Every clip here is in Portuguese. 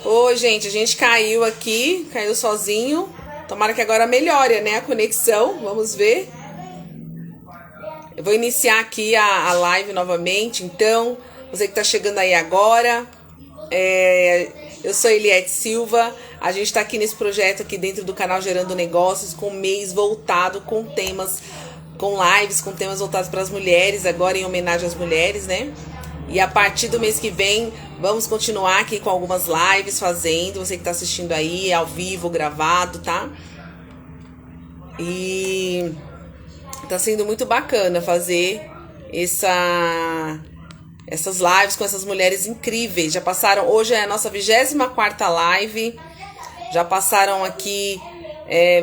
Ô, gente, a gente caiu aqui, caiu sozinho. Tomara que agora melhore, né, a conexão. Vamos ver. Eu vou iniciar aqui a live novamente. Então, você que está chegando aí agora, eu sou Eliette Silva. A gente está aqui nesse projeto aqui dentro do canal Gerando Negócios, com um mês voltado com temas, com lives, com temas voltados para as mulheres, agora em homenagem às mulheres, né? E a partir do mês que vem, vamos continuar aqui com algumas lives fazendo. Você que está assistindo aí, ao vivo, gravado, tá? E tá sendo muito bacana fazer essas lives com essas mulheres incríveis. Já passaram, hoje é a nossa 24ª live. Já passaram aqui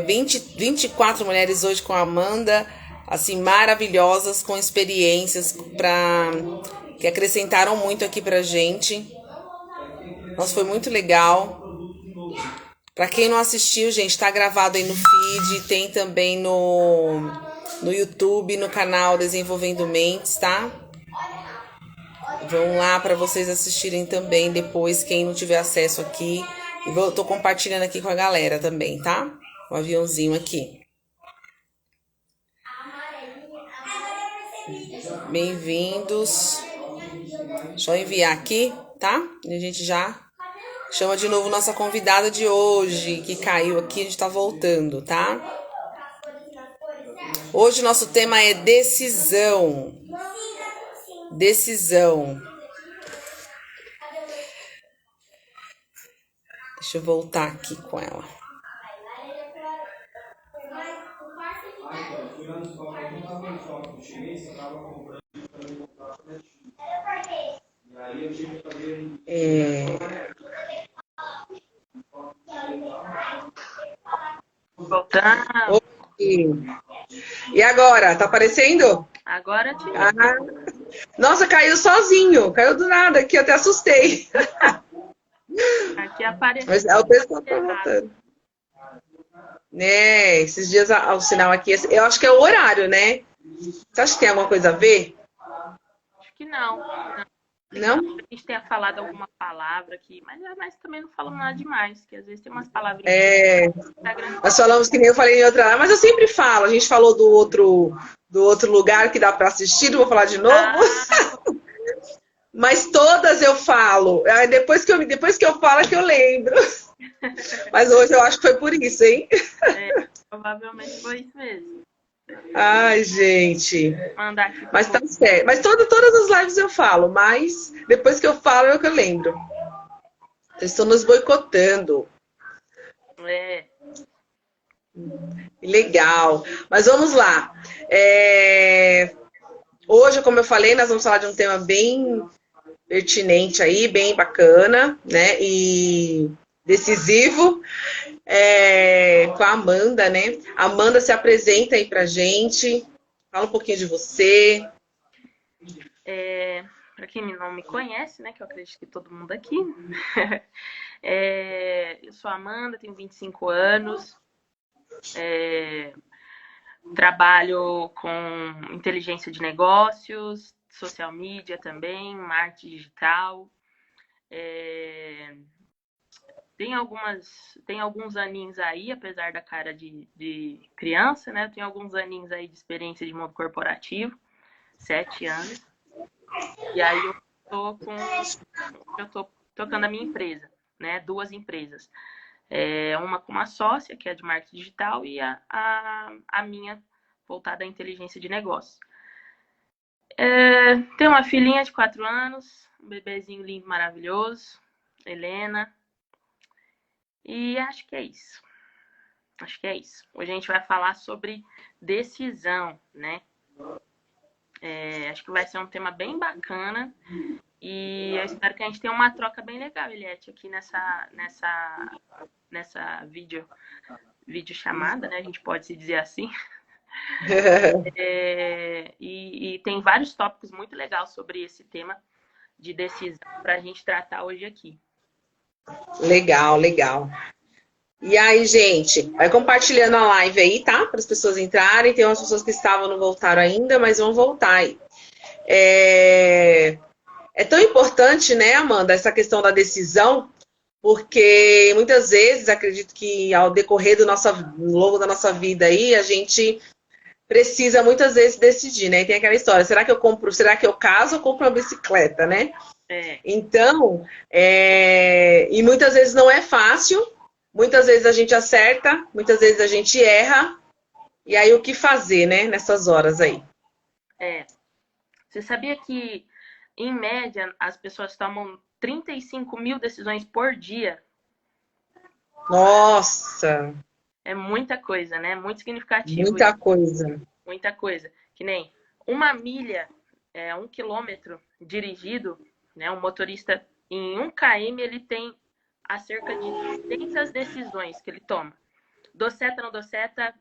24 mulheres hoje com a Amanda, assim, maravilhosas, com experiências que acrescentaram muito aqui pra gente. Nossa, foi muito legal. Pra quem não assistiu, gente, tá gravado aí no feed, tem também no YouTube, no canal Desenvolvendo Mentes, tá? Vão lá para vocês assistirem também depois, quem não tiver acesso aqui. E tô compartilhando aqui com a galera também, tá? O aviãozinho aqui. Bem-vindos. Deixa eu enviar aqui, tá? E a gente já chama de novo nossa convidada de hoje, que caiu aqui, a gente tá voltando, tá? Hoje nosso tema é decisão. Decisão. Deixa eu voltar aqui com ela. Voltando. E agora? Tá aparecendo? Agora te Nossa, caiu sozinho. Caiu do nada aqui, eu até assustei. aqui apareceu. Mas o pessoal tá voltando. Né, esses dias o sinal aqui, eu acho que é o horário, né? Você acha que tem alguma coisa a ver? Acho que não. Não? A gente tenha falado alguma palavra aqui, mas também não falamos nada demais, que às vezes tem umas palavrinhas. Nós falamos que nem eu falei em outra live, mas eu sempre falo. A gente falou do outro lugar que dá para assistir, não vou falar de novo. Mas todas eu falo. Depois que eu falo é que eu lembro. Mas hoje eu acho que foi por isso, hein? Provavelmente foi isso mesmo. Ai, gente. Mandar aqui Mas tá certo. Mas todas as lives eu falo, mas depois que eu falo é o que eu lembro. Eles estão nos boicotando. Legal. Mas vamos lá. Hoje, como eu falei, nós vamos falar de um tema bem pertinente aí, bem bacana, né? E decisivo. Com a Amanda, né? A Amanda, se apresenta aí pra gente. Fala um pouquinho de você. Para quem não me conhece, né? Que eu acredito que todo mundo aqui. Eu sou a Amanda, tenho 25 anos. Trabalho com inteligência de negócios, social media também, marketing digital. Tem alguns aninhos aí, apesar da cara de criança, né? Tem alguns aninhos aí de experiência de mundo corporativo, 7 anos. E aí eu tô tocando a minha empresa, né? 2 empresas. Uma com uma sócia, que é de marketing digital, e a minha voltada à inteligência de negócios. Tenho uma filhinha de 4 anos, um bebezinho lindo, maravilhoso, Helena. E acho que é isso. Hoje a gente vai falar sobre decisão, né? Acho que vai ser um tema bem bacana. E eu espero que a gente tenha uma troca bem legal, Eliette, aqui nessa vídeo chamada, né? A gente pode se dizer assim. E tem vários tópicos muito legais sobre esse tema de decisão para a gente tratar hoje aqui. Legal. E aí, gente, vai compartilhando a live aí, tá? Para as pessoas entrarem. Tem umas pessoas que estavam, não voltaram ainda, mas vão voltar aí. É tão importante, né, Amanda, essa questão da decisão, porque muitas vezes, acredito que ao decorrer do nosso, ao longo da nossa vida aí, a gente precisa muitas vezes decidir, né? E tem aquela história, será que eu compro, será que eu caso ou compro uma bicicleta, né? É, Então, e muitas vezes não é fácil, muitas vezes a gente acerta, muitas vezes a gente erra, e aí o que fazer, né, nessas horas aí? é. Você sabia que, em média, as pessoas tomam 35 mil decisões por dia? Nossa, É muita coisa, né? Muito significativo muita isso. coisa. Muita coisa. Que nem uma milha, 1 quilômetro dirigido, né? Um motorista em 1 km ele tem a cerca de 200 decisões que ele toma. Dou seta, não dou seta,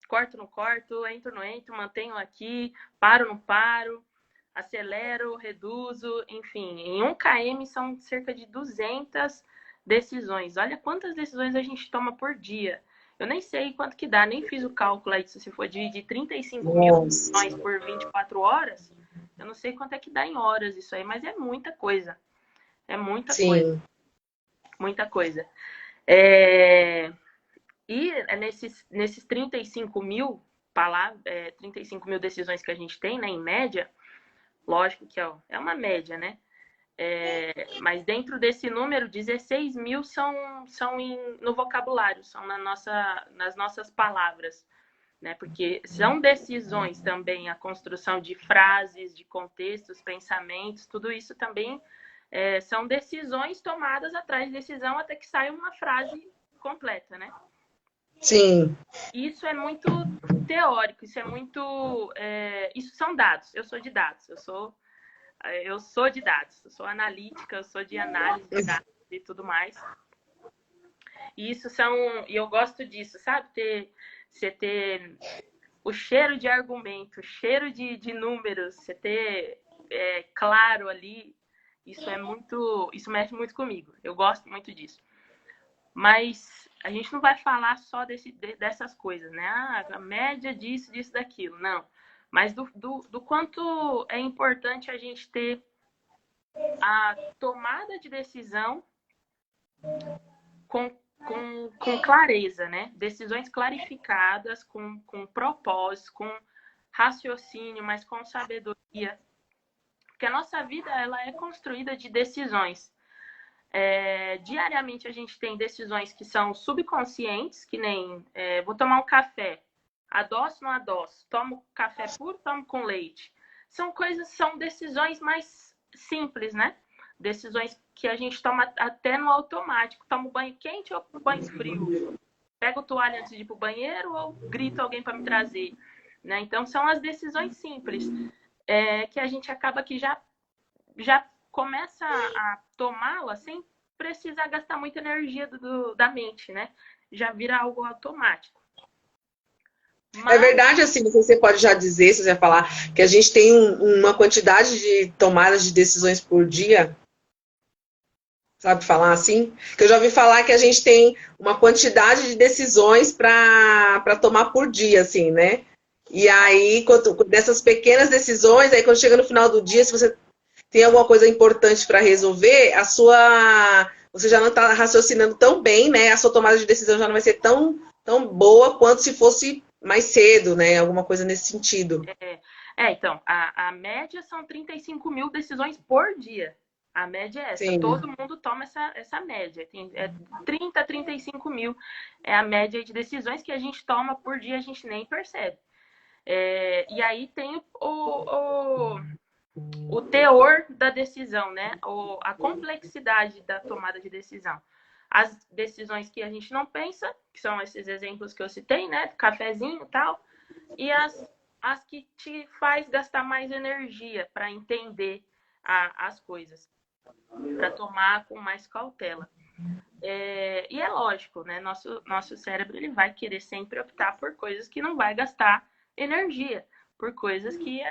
corto, não corto, entro, não entro, mantenho aqui, paro, não paro, acelero, reduzo, enfim. Em 1 km são cerca de 200 decisões. Olha quantas decisões a gente toma por dia. Eu nem sei quanto que dá, nem fiz o cálculo aí, se você for dividir 35 mil decisões Nossa, por 24 horas, eu não sei quanto é que dá em horas isso aí, mas é muita coisa. É muita coisa, sim, muita coisa. É... E nesses 35 mil palavras, 35 mil decisões que a gente tem, né, em média, lógico que é uma média, né? Mas dentro desse número, 16 mil são no vocabulário, são nas nossas palavras, né? Porque são decisões também, a construção de frases, de contextos, pensamentos, tudo isso também são decisões tomadas atrás de decisão até que saia uma frase completa, né? sim. Isso é muito teórico, isso é muito. Isso são dados. Eu sou de dados, eu sou de dados, eu sou analítica, eu sou de análise de dados e tudo mais. E isso são. E eu gosto disso, sabe? Você ter o cheiro de argumento, o cheiro de números, você ter claro ali, isso é muito. Isso mexe muito comigo. Eu gosto muito disso. Mas a gente não vai falar só dessas coisas, né? Ah, a média disso, disso, daquilo. Não. Mas do quanto é importante a gente ter a tomada de decisão com clareza, né? Decisões clarificadas, com propósito, com raciocínio, mas com sabedoria. Porque a nossa vida ela é construída de decisões. Diariamente a gente tem decisões que são subconscientes, que nem vou tomar um café, adoço, não adoço, tomo café puro, tomo com leite. São decisões mais simples, né? Decisões que a gente toma até no automático. Tomo banho quente ou banho frio? Pego toalha antes de ir pro banheiro ou grito alguém para me trazer? Né? Então são as decisões simples que a gente acaba que já começa a tomá-la sem precisar gastar muita energia da mente, né? Já vira algo automático. É Mas verdade, assim, não sei se você pode já dizer, se você vai falar, que a gente tem uma quantidade de tomadas de decisões por dia, sabe falar assim? Que eu já ouvi falar que a gente tem uma quantidade de decisões para tomar por dia, assim, né? E aí, dessas pequenas decisões, aí quando chega no final do dia, se você tem alguma coisa importante para resolver, você já não está raciocinando tão bem, né? A sua tomada de decisão já não vai ser tão boa quanto se fosse mais cedo, né? Alguma coisa nesse sentido. então, a média são 35 mil decisões por dia. A média é essa. Sim. Todo mundo toma essa média. 30, 35 mil é a média de decisões que a gente toma por dia, a gente nem percebe. E aí tem o teor da decisão, né? A complexidade da tomada de decisão. As decisões que a gente não pensa, que são esses exemplos que eu citei, né? Cafezinho e tal, e as que te faz gastar mais energia para entender as coisas, para tomar com mais cautela. E é lógico, né? Nosso cérebro ele vai querer sempre optar por coisas que não vai gastar energia, por coisas que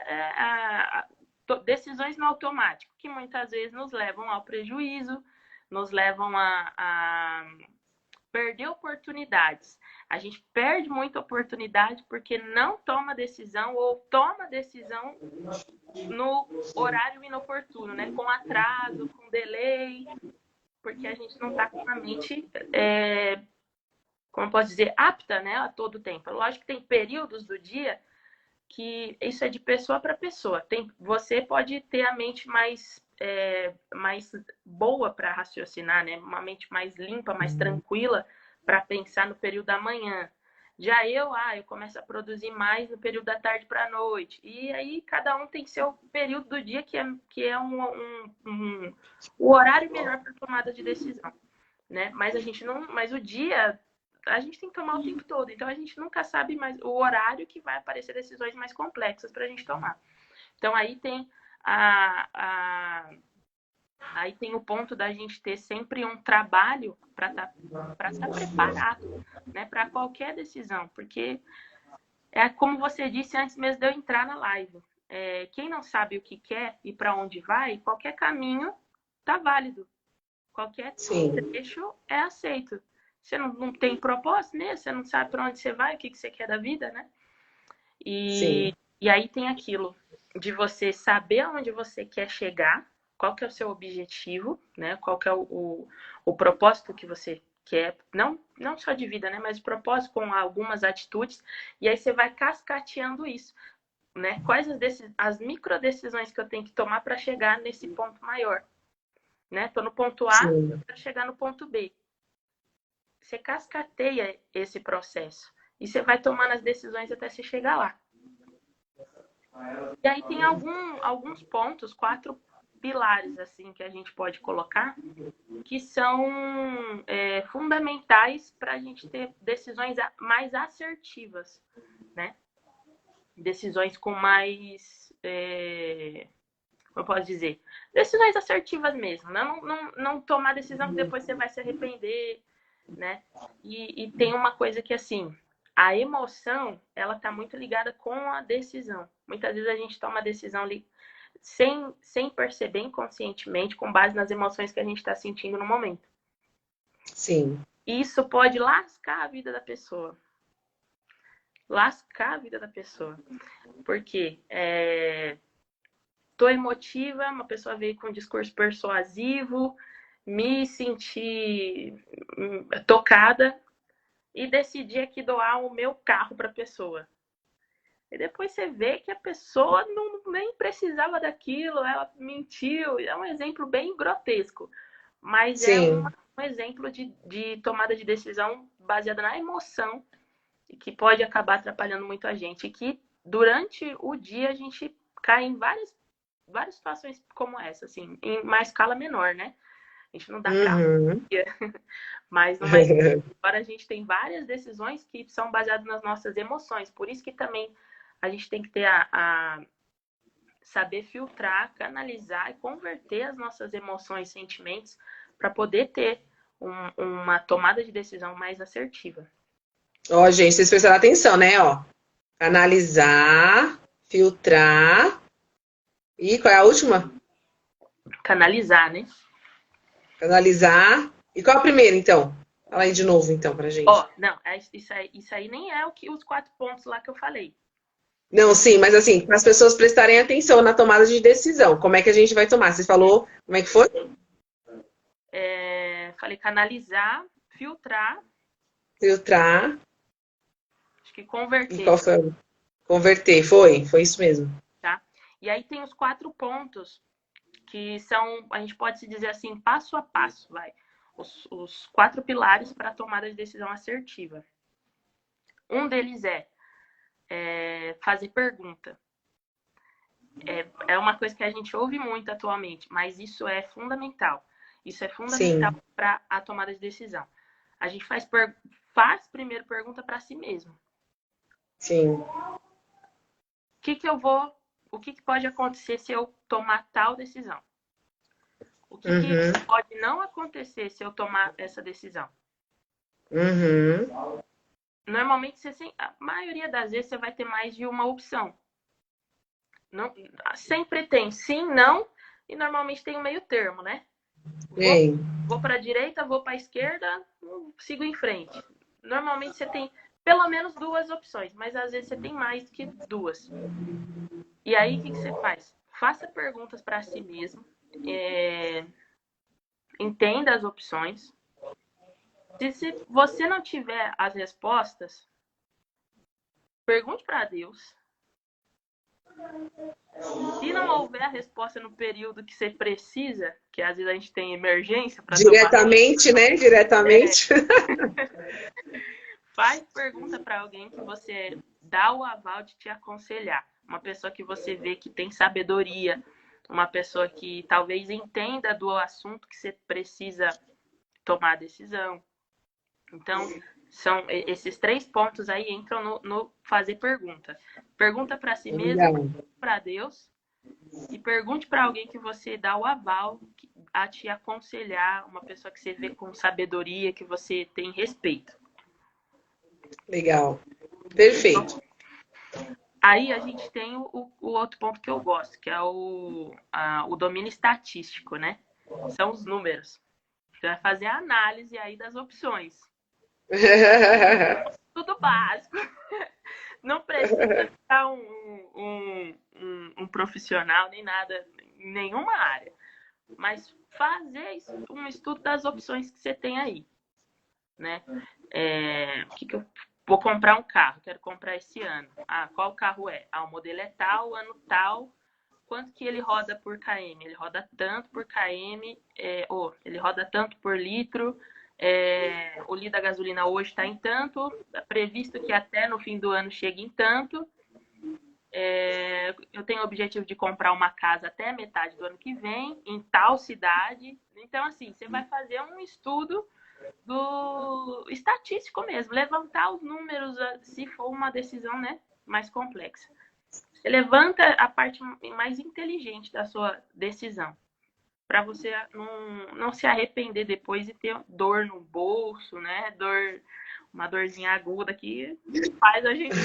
decisões no automático, que muitas vezes nos levam ao prejuízo, nos levam a perder oportunidades. A gente perde muita oportunidade porque não toma decisão ou toma decisão no horário inoportuno, né? Com atraso, com delay, porque a gente não está com a mente, como eu posso dizer, apta, né, a todo tempo. Lógico que tem períodos do dia que isso é de pessoa para pessoa. Você pode ter a mente mais boa para raciocinar, né? Uma mente mais limpa, mais tranquila para pensar no período da manhã. Já eu começo a produzir mais no período da tarde para a noite. E aí cada um tem seu período do dia que é o horário melhor para tomada de decisão, né? Mas o dia a gente tem que tomar o tempo todo. Então a gente nunca sabe mais o horário que vai aparecer decisões mais complexas para a gente tomar. Então aí tem aí tem o ponto da gente ter sempre um trabalho para estar preparado, né, para qualquer decisão, porque é como você disse antes mesmo de eu entrar na live. Quem não sabe o que quer e para onde vai, qualquer caminho tá válido, qualquer trecho é aceito. Você não tem propósito mesmo, você não sabe para onde você vai, o que você quer da vida, né? E aí tem aquilo de você saber aonde você quer chegar, qual que é o seu objetivo, né? Qual que é o propósito que você quer, não só de vida, né? Mas o propósito com algumas atitudes, e aí você vai cascateando isso, né? Quais as micro decisões que eu tenho que tomar para chegar nesse ponto maior, né? Tô no ponto A, eu quero chegar no ponto B. Você cascateia esse processo e você vai tomando as decisões até você chegar lá. E aí tem alguns pontos, 4 pilares assim que a gente pode colocar, que são fundamentais para a gente ter decisões mais assertivas, né? Decisões com mais, como eu posso dizer, decisões assertivas mesmo, não tomar decisão que depois você vai se arrepender, né? E tem uma coisa que assim, a emoção, ela está muito ligada com a decisão. Muitas vezes a gente toma a decisão ali sem perceber inconscientemente, com base nas emoções que a gente está sentindo no momento. Sim. E isso pode lascar a vida da pessoa. Lascar a vida da pessoa. Porque tô emotiva, uma pessoa veio com um discurso persuasivo, me senti tocada e decidi aqui doar o meu carro para a pessoa. E depois você vê que a pessoa nem precisava daquilo, ela mentiu. É um exemplo bem grotesco, mas é um exemplo de tomada de decisão baseada na emoção e que pode acabar atrapalhando muito a gente. E que durante o dia a gente cai em várias situações como essa, assim, em uma escala menor, né? A gente não dá carro, mas numa agora a gente tem várias decisões que são baseadas nas nossas emoções. Por isso que também a gente tem que ter saber filtrar, canalizar e converter as nossas emoções, sentimentos, para poder ter uma tomada de decisão mais assertiva. Ó, gente, vocês prestaram atenção, né? Ó, analisar, filtrar e qual é a última? Canalizar, né? Canalizar. E qual é a primeira, então? Fala aí de novo, então, pra gente. Ó, não, isso aí nem é os 4 pontos lá que eu falei. Não, sim, mas assim, para as pessoas prestarem atenção na tomada de decisão, como é que a gente vai tomar? Você falou, como é que foi? Falei canalizar, filtrar. Filtrar. Acho que converter. E qual foi? Converter, foi isso mesmo. Tá? E aí tem os 4 pontos que são, a gente pode se dizer assim, passo a passo, vai. Os 4 pilares para a tomada de decisão assertiva. Um deles é fazer pergunta. É uma coisa que a gente ouve muito atualmente, mas isso é fundamental. Isso é fundamental para a tomada de decisão. A gente faz primeiro pergunta para si mesmo. Sim. O que pode acontecer se eu tomar tal decisão? O que pode não acontecer se eu tomar essa decisão? Normalmente, a maioria das vezes, você vai ter mais de uma opção. Não, sempre tem sim, não, e normalmente tem um meio termo, né? Vou para a direita, vou para a esquerda, sigo em frente. Normalmente você tem pelo menos 2 opções, mas às vezes você tem mais do que 2. E aí, o que você faz? Faça perguntas para si mesmo. entenda as opções. Se você não tiver as respostas, pergunte para Deus. Se não houver a resposta no período que você precisa, que às vezes a gente tem emergência para tomar... Diretamente, né? Diretamente. Faz pergunta para alguém que você dá o aval de te aconselhar. Uma pessoa que você vê que tem sabedoria, uma pessoa que talvez entenda do assunto que você precisa tomar a decisão. Então, são esses 3 pontos aí entram no fazer pergunta. Pergunta para si mesmo, para Deus, e pergunte para alguém que você dá o aval a te aconselhar, uma pessoa que você vê com sabedoria, que você tem respeito. Legal. Perfeito. Aí a gente tem o outro ponto que eu gosto, que é o domínio estatístico, né? São os números. Você vai fazer a análise aí das opções. Tudo básico. Não precisa ficar um profissional nem nada em nenhuma área. Mas fazer um estudo das opções que você tem aí, né? Que eu vou comprar um carro, quero comprar esse ano. Qual carro é? O modelo é tal, ano tal. Quanto que ele roda por km? Ele roda tanto por km, ele roda tanto por litro. O litro da gasolina hoje está em tanto, é previsto que até no fim do ano chegue em tanto. Eu tenho o objetivo de comprar uma casa até metade do ano que vem, em tal cidade. Então, assim, você vai fazer um estudo do estatístico mesmo, levantar os números, se for uma decisão, né, mais complexa. Você levanta a parte mais inteligente da sua decisão, para você não se arrepender depois e ter dor no bolso, né? Uma dorzinha aguda que faz a gente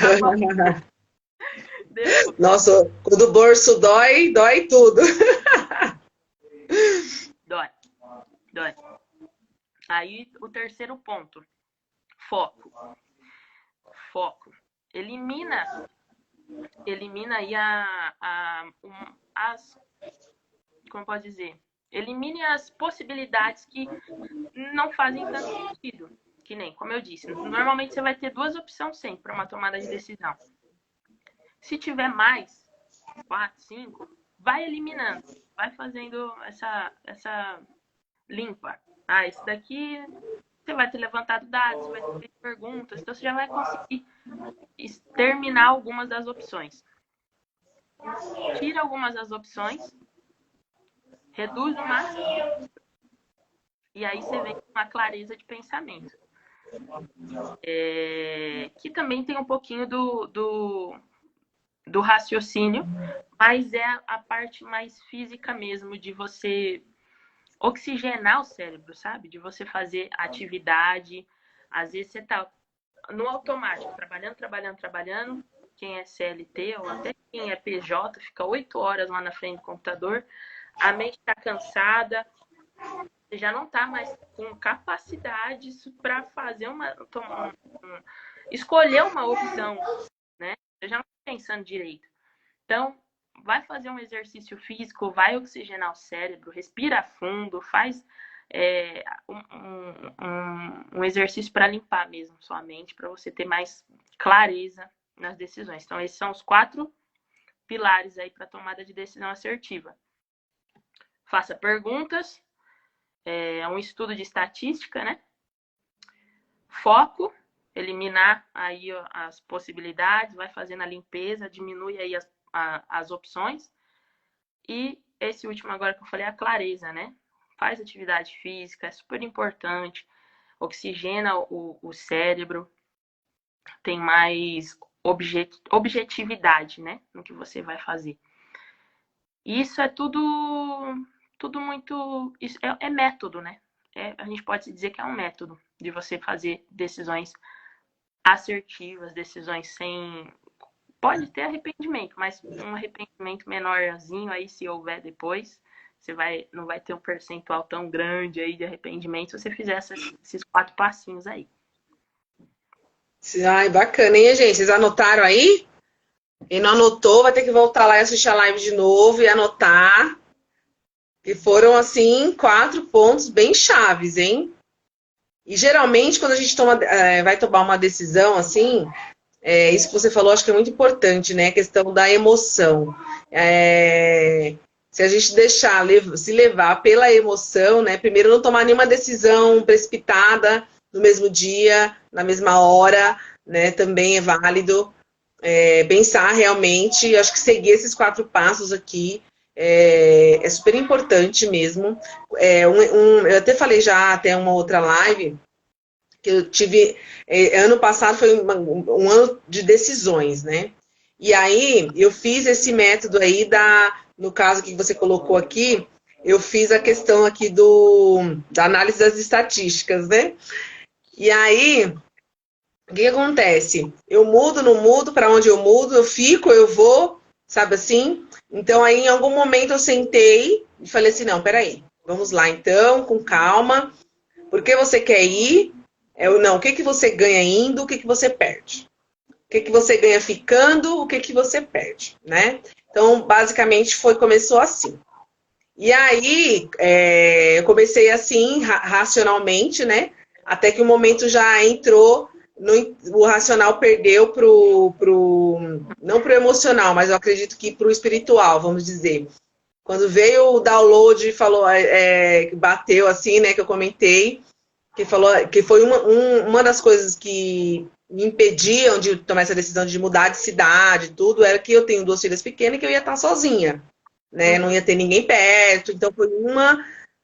Nossa, quando o bolso dói, dói tudo. Dói. Aí o terceiro ponto, foco. Elimina aí como pode dizer? Elimine as possibilidades que não fazem tanto sentido. Que nem, como eu disse, normalmente você vai ter 2 opções sempre para uma tomada de decisão. Se tiver mais, 4, 5, vai eliminando. Vai fazendo essa limpa. Esse daqui você vai ter levantado dados, você vai ter feito perguntas, então você já vai conseguir terminar algumas das opções. Tira algumas das opções, reduz no máximo, e aí você vem com uma clareza de pensamento. Que também tem um pouquinho do raciocínio, mas é a parte mais física mesmo, de você oxigenar o cérebro, sabe? De você fazer atividade. Às vezes você tá no automático, trabalhando. Quem é CLT ou até quem é PJ fica 8 horas lá na frente do computador, a mente está cansada, você já não está mais com capacidade para fazer escolher uma opção, né? Você já não está pensando direito. Então, vai fazer um exercício físico, vai oxigenar o cérebro, respira fundo, faz um exercício para limpar mesmo sua mente, para você ter mais clareza nas decisões. Então, esses são os 4 pilares aí para tomada de decisão assertiva. Faça perguntas, um estudo de estatística, né? Foco, eliminar aí as possibilidades, vai fazendo a limpeza, diminui aí as opções. E esse último agora que eu falei, a clareza, né? Faz atividade física, é super importante, oxigena o cérebro, tem mais objetividade, né? No que você vai fazer. Isso é tudo muito... Isso é método, né? A gente pode dizer que é um método de você fazer decisões assertivas, decisões sem... Pode ter arrependimento, mas um arrependimento menorzinho aí, se houver depois, você não vai ter um percentual tão grande aí de arrependimento se você fizer esses 4 passinhos aí. Ai, bacana, hein, gente? Vocês anotaram aí? Quem não anotou vai ter que voltar lá e assistir a live de novo e anotar. E foram, assim, 4 pontos bem chaves, hein? E geralmente, quando a gente vai tomar uma decisão, assim, isso que você falou, acho que é muito importante, né? A questão da emoção. Se a gente deixar se levar pela emoção, né? Primeiro, não tomar nenhuma decisão precipitada no mesmo dia, na mesma hora, né? Também é válido. Pensar realmente, acho que seguir esses 4 passos aqui é super importante mesmo. Eu até falei já até uma outra live que eu tive. Ano passado foi um ano de decisões, né? E aí eu fiz esse método aí no caso que você colocou aqui, eu fiz a questão aqui da análise das estatísticas, né? E aí o que acontece? Eu mudo, não mudo, para onde eu mudo, eu fico, eu vou, sabe assim? Então aí em algum momento eu sentei e falei assim, não, peraí, vamos lá então, com calma. Por que você quer ir? Não, o que que você ganha indo, o que que você perde? O que que você ganha ficando, o que que você perde, né? Então, basicamente, começou assim. E aí, eu comecei assim, racionalmente, né? Até que o momento já entrou, o racional perdeu não pro emocional, mas eu acredito que pro espiritual, vamos dizer. Quando veio o download, falou, que bateu assim, né? Que eu comentei, que falou que foi uma das coisas que me impediam de tomar essa decisão de mudar de cidade, tudo, era que eu tenho 2 filhas pequenas e que eu ia estar sozinha, né? Não ia ter ninguém perto. Então foi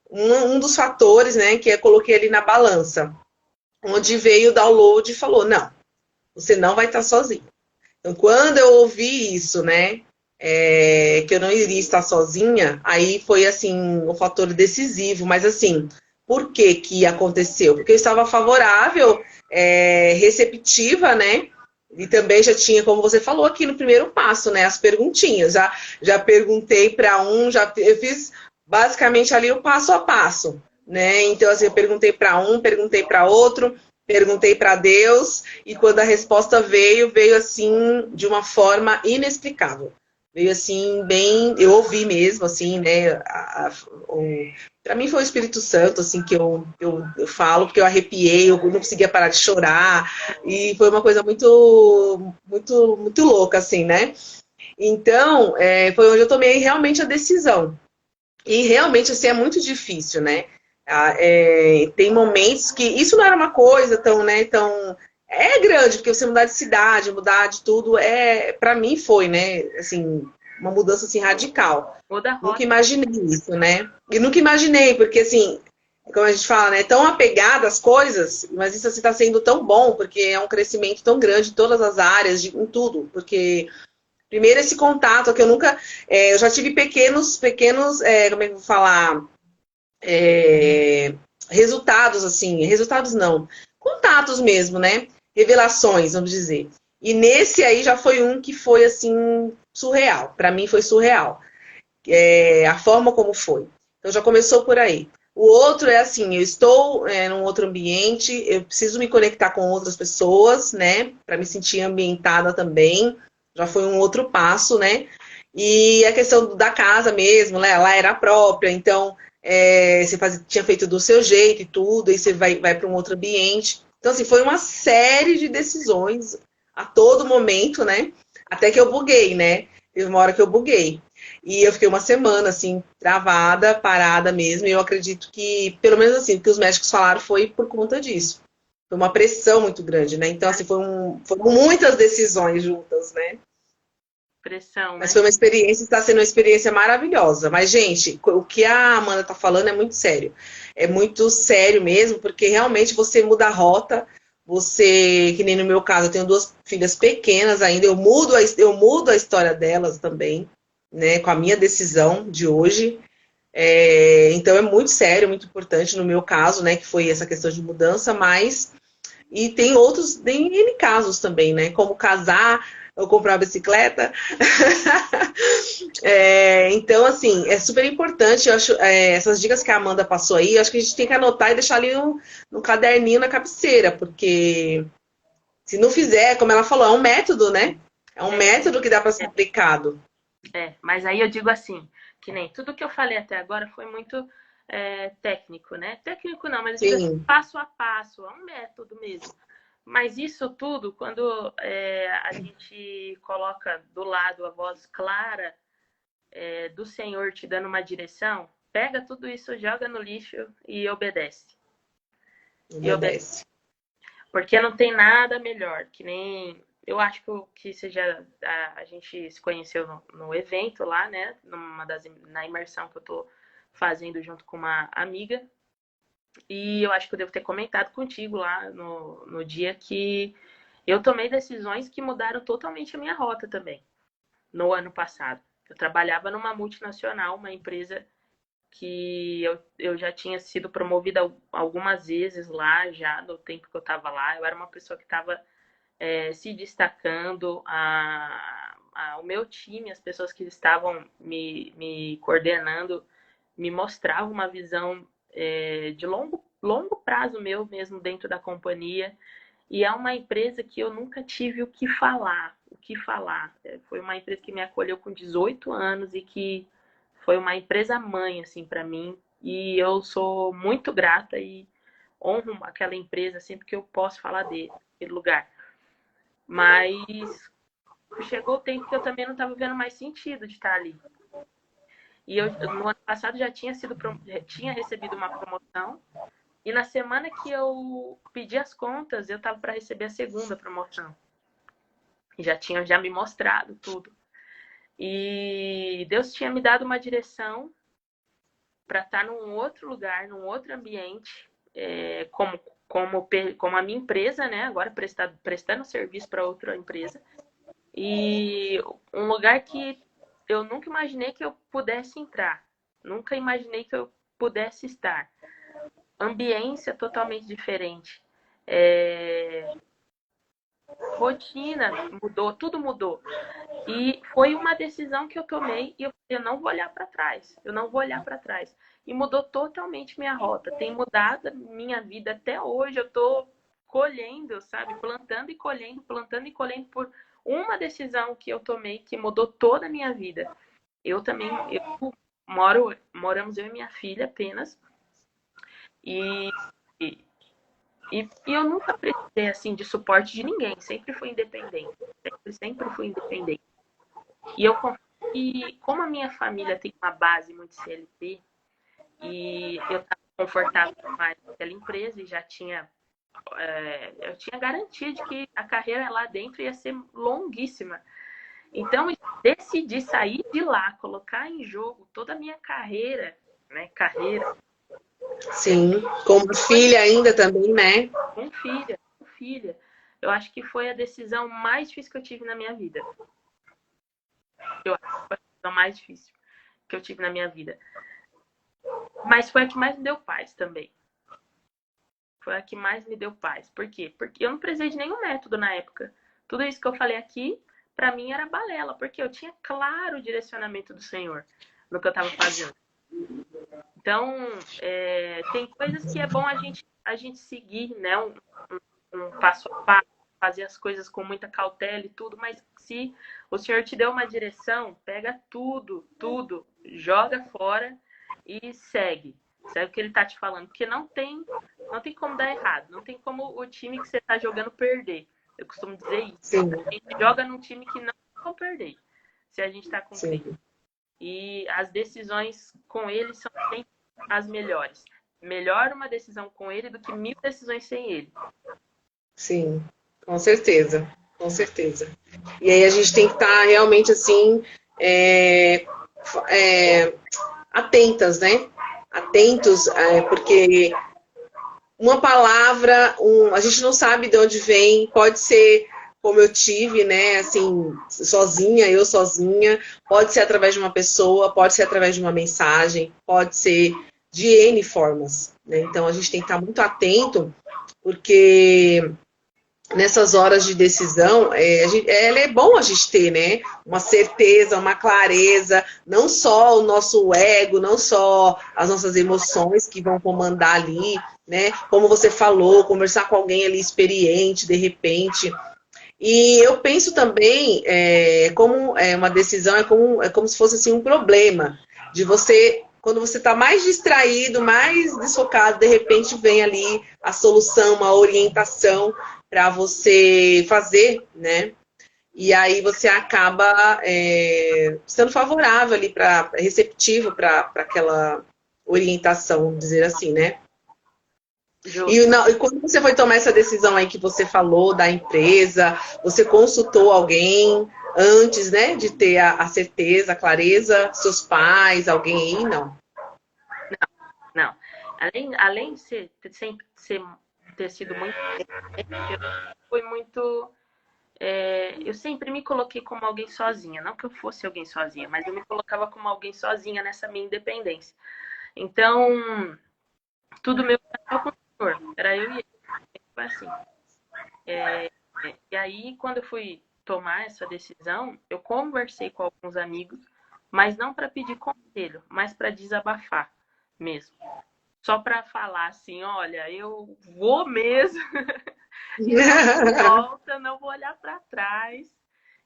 um dos fatores, né, que eu coloquei ali na balança, onde veio o download e falou, não, você não vai estar sozinha. Então quando eu ouvi isso, né, que eu não iria estar sozinha, aí foi assim um fator decisivo, mas assim, por que que aconteceu? Porque eu estava favorável, receptiva, né? E também já tinha, como você falou aqui no primeiro passo, né? As perguntinhas. Já perguntei para eu fiz basicamente ali o passo a passo, né? Então, assim, eu perguntei para um, perguntei para outro, perguntei para Deus, e quando a resposta veio assim de uma forma inexplicável. Veio assim, bem. Eu ouvi mesmo, assim, né? Para mim foi o Espírito Santo, assim, que eu falo, porque eu arrepiei, eu não conseguia parar de chorar, e foi uma coisa muito, muito, muito louca, assim, né? Então, foi onde eu tomei realmente a decisão. E realmente, assim, é muito difícil, né? Tem momentos que isso não era uma coisa tão, né, tão é grande, porque você mudar de cidade, mudar de tudo, para mim foi, né, assim, uma mudança assim radical. Muda a Nunca rota. imaginei isso, né? E nunca imaginei, porque assim, como a gente fala, né, tão apegada às coisas, mas isso assim, está sendo tão bom, porque é um crescimento tão grande em todas as áreas, em tudo, porque primeiro esse contato que eu nunca, eu já tive pequenos, como é que eu vou falar? Resultados, assim, resultados não, contatos mesmo, né? Revelações, vamos dizer. E nesse aí já foi um que foi, assim, surreal. Para mim foi surreal. A forma como foi. Então já começou por aí. O outro é assim, eu estou num outro ambiente, eu preciso me conectar com outras pessoas, né? Para me sentir ambientada também. Já foi um outro passo, né? E a questão da casa mesmo, né? Ela era própria, então você tinha feito do seu jeito e tudo, e você vai para um outro ambiente. Então, assim, foi uma série de decisões a todo momento, né? Até que eu buguei, né? Teve uma hora que eu buguei. E eu fiquei uma semana, assim, travada, parada mesmo. E eu acredito que, pelo menos assim, o que os médicos falaram foi por conta disso. Foi uma pressão muito grande, né? Então, assim, foram muitas decisões juntas, né? Pressão, né? Mas foi uma experiência, está sendo uma experiência maravilhosa. Mas, gente, o que a Amanda está falando é muito sério. É muito sério mesmo, porque realmente você muda a rota. Você, que nem no meu caso, eu tenho 2 filhas pequenas ainda, eu mudo a história delas também, né, com a minha decisão de hoje. Então é muito sério, muito importante no meu caso, né, que foi essa questão de mudança, mas e tem N casos também, né, como casar, ou comprar uma bicicleta. Então, assim, é super importante, eu acho, essas dicas que a Amanda passou aí, eu acho que a gente tem que anotar e deixar ali no caderninho, na cabeceira, porque se não fizer, como ela falou, é um método, né? É um método que dá para ser aplicado. Mas aí eu digo assim, que nem tudo que eu falei até agora foi muito técnico, né? Técnico não, mas Sim, passo a passo, é um método mesmo. Mas isso tudo, quando a gente coloca do lado a voz clara do Senhor te dando uma direção, pega tudo isso, joga no lixo e obedece. obedece. Porque não tem nada melhor, que nem... Eu acho que seja... A gente se conheceu no evento lá, né? Na imersão que eu tô fazendo junto com uma amiga. E eu acho que eu devo ter comentado contigo lá no dia que eu tomei decisões que mudaram totalmente a minha rota também, no ano passado. Eu trabalhava numa multinacional, uma empresa que eu já tinha sido promovida algumas vezes lá, já no tempo que eu estava lá. Eu era uma pessoa que estava se destacando, o meu time, as pessoas que estavam me coordenando, me mostravam uma visão de longo prazo meu mesmo dentro da companhia. E é uma empresa que eu nunca tive o que falar. Foi uma empresa que me acolheu com 18 anos e que foi uma empresa mãe, assim, para mim. E eu sou muito grata e honro aquela empresa sempre que eu posso falar daquele lugar. Mas chegou o tempo que eu também não estava vendo mais sentido de estar ali. E eu, no ano passado, já tinha recebido uma promoção. E na semana que eu pedi as contas, eu estava para receber a segunda promoção. E já tinham me mostrado tudo. E Deus tinha me dado uma direção para estar num outro lugar, num outro ambiente, como a minha empresa, né? Agora prestando serviço para outra empresa. E um lugar que eu nunca imaginei que eu pudesse entrar. Nunca imaginei que eu pudesse estar. Ambiência totalmente diferente. Rotina mudou, tudo mudou. E foi uma decisão que eu tomei e eu não vou olhar para trás. Eu não vou olhar para trás. E mudou totalmente minha rota. Tem mudado minha vida até hoje. Eu tô colhendo, sabe? Plantando e colhendo por uma decisão que eu tomei que mudou toda a minha vida. Eu moramos eu e minha filha apenas. E eu nunca precisei, assim, de suporte de ninguém. Sempre fui independente. Sempre fui independente. E eu confio que, como a minha família tem uma base muito CLT, e eu estava confortável mais naquela empresa e já tinha... eu tinha garantia de que a carreira lá dentro ia ser longuíssima. Então, eu decidi sair de lá, colocar em jogo toda a minha carreira, né? Sim, como filha ainda também, né? Com filha. Eu acho que foi a decisão mais difícil que eu tive na minha vida. Eu acho que foi a decisão mais difícil que eu tive na minha vida. Mas foi a que mais me deu paz também. Foi a que mais me deu paz. Por quê? Porque eu não precisei de nenhum método na época. Tudo isso que eu falei aqui, pra mim era balela, porque eu tinha claro o direcionamento do Senhor no que eu estava fazendo. Então, tem coisas que é bom a gente seguir, né? Um passo a passo, fazer as coisas com muita cautela e tudo, mas se o Senhor te deu uma direção, pega tudo, joga fora e segue. Segue o que ele tá te falando, porque não tem como dar errado, não tem como o time que você tá jogando perder. Eu costumo dizer isso. Sim. A gente joga num time que não vai perder, se a gente tá com fé. E as decisões com ele são sempre as melhores. Melhor uma decisão com ele do que 1000 decisões sem ele. Sim, com certeza, com certeza. E aí a gente tem que estar realmente assim, atentas, né? Atentos, porque uma palavra, a gente não sabe de onde vem, pode ser como eu tive, né? Assim, eu sozinha, pode ser através de uma pessoa, pode ser através de uma mensagem, pode ser de N formas, né? Então a gente tem que estar muito atento, porque nessas horas de decisão, é bom a gente ter, né? Uma certeza, uma clareza, não só o nosso ego, não só as nossas emoções que vão comandar ali, né? Como você falou, conversar com alguém ali experiente, de repente. E eu penso também, como uma decisão, é como se fosse assim, um problema. De você, quando você está mais distraído, mais desfocado, de repente vem ali a solução, uma orientação para você fazer, né? E aí você acaba sendo favorável ali, receptivo para aquela orientação, vamos dizer assim, né? E quando você foi tomar essa decisão aí que você falou da empresa, você consultou alguém antes, né, de ter a certeza, a clareza, seus pais, alguém aí, não? Não. Além de sempre ter sido muito eu fui muito eu sempre me coloquei como alguém sozinha, não que eu fosse alguém sozinha, mas eu me colocava como alguém sozinha nessa minha independência. Então, tudo meu era com o Senhor, era eu e ele, foi assim. E aí, quando eu fui tomar essa decisão, eu conversei com alguns amigos, mas não para pedir conselho, mas para desabafar mesmo. Só para falar assim, olha, eu vou mesmo e não volta, não vou olhar para trás.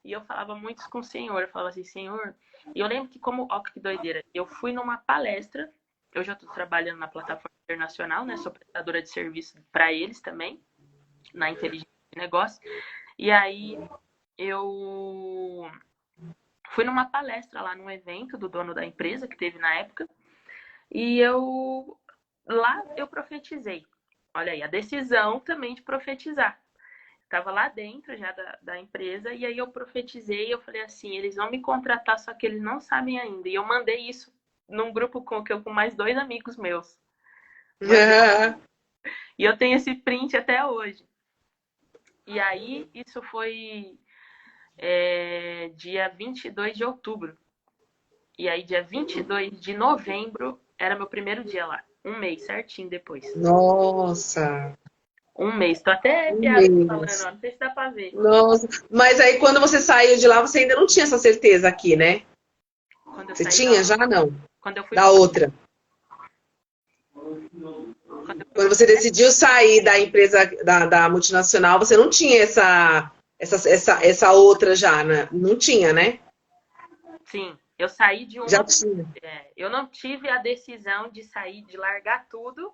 E eu falava muito com o Senhor, eu falava assim, Senhor. E eu lembro que ó, que doideira, eu fui numa palestra, eu já estou trabalhando na plataforma internacional, né? Sou prestadora de serviço para eles também, na inteligência de negócio. E aí eu fui numa palestra lá num evento do dono da empresa que teve na época. E lá eu profetizei. Olha aí, a decisão também de profetizar. Estava lá dentro já da empresa, e aí eu profetizei, eu falei assim, eles vão me contratar, só que eles não sabem ainda. E eu mandei isso num grupo com mais 2 amigos meus. E eu tenho esse print até hoje. E aí, isso foi dia 22 de outubro. E aí, dia 22 de novembro, era meu primeiro dia lá. Um mês, certinho depois. Nossa! Um mês. Tô até Um piada mês. falando, ó, não sei se dá pra ver. Nossa! Mas aí quando você saiu de lá, você ainda não tinha essa certeza aqui, né? Quando eu Você saí tinha já? Não. quando eu fui Da outra. Quando você decidiu sair da empresa, da multinacional, você não tinha essa outra já, né? Não tinha, né? Sim, eu saí de Já uma. tinha. Eu não tive a decisão de sair, de largar tudo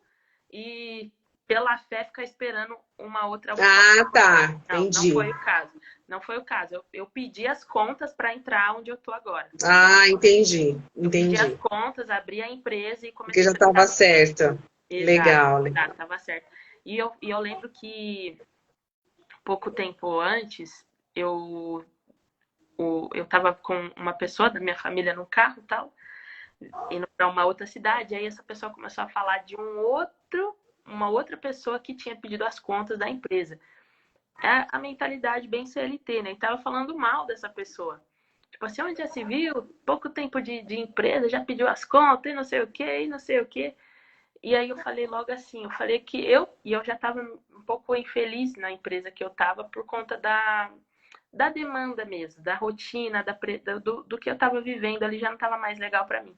e, pela fé, ficar esperando uma outra Ah, tá. Não Entendi. foi o caso. Não foi o caso. Eu pedi as contas para entrar onde eu tô agora. Ah, entendi. Eu pedi as Entendi. contas, abri a empresa e Porque comecei já a prestar. estava certa. Exato, Legal, legal. tava certo. E eu lembro que pouco tempo antes, eu tava com uma pessoa da minha família no carro e tal, indo para uma outra cidade, aí essa pessoa começou a falar de uma outra pessoa que tinha pedido as contas da empresa. É a mentalidade bem CLT, né? E tava falando mal dessa pessoa. Tipo assim, onde já se viu? Pouco tempo de empresa, já pediu as contas e não sei o que, e não sei o que. E aí eu falei logo assim, eu falei que eu já estava um pouco infeliz na empresa que eu estava por conta da demanda mesmo, da rotina, do que eu estava vivendo ali já não estava mais legal para mim.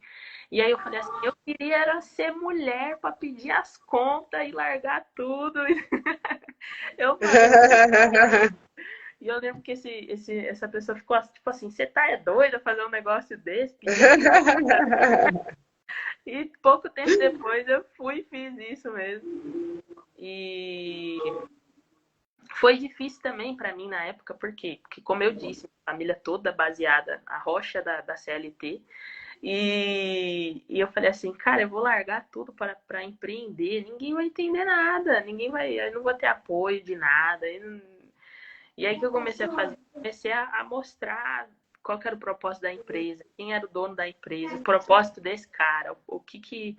E aí eu falei assim, eu queria era ser mulher para pedir as contas e largar tudo. Eu falei, e eu lembro que essa pessoa ficou tipo assim, você tá doida fazer um negócio desse, pedir as contas? E pouco tempo depois eu fui e fiz isso mesmo. E foi difícil também para mim na época, por quê? Porque, como eu disse, família toda baseada, a rocha da CLT. E eu falei assim, cara, eu vou largar tudo para empreender, ninguém vai entender nada, eu não vou ter apoio de nada. E aí que eu comecei a fazer, comecei a mostrar qual que era o propósito da empresa, quem era o dono da empresa, o propósito desse cara, o que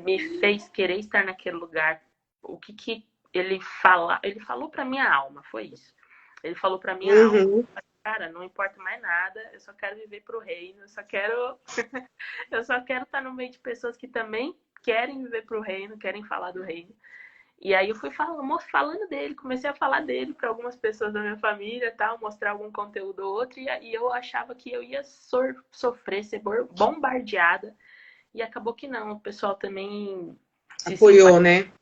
me fez querer estar naquele lugar, o que ele falou para minha alma, foi isso. Ele falou para minha alma, cara, não importa mais nada, eu só quero viver pro reino, eu só quero estar no meio de pessoas que também querem viver pro reino, querem falar do reino. E aí eu fui falando dele, comecei a falar dele para algumas pessoas da minha família, tal, mostrar algum conteúdo ou outro, e eu achava que eu ia sofrer, ser bombardeada, e acabou que não, o pessoal também se apoiou, né?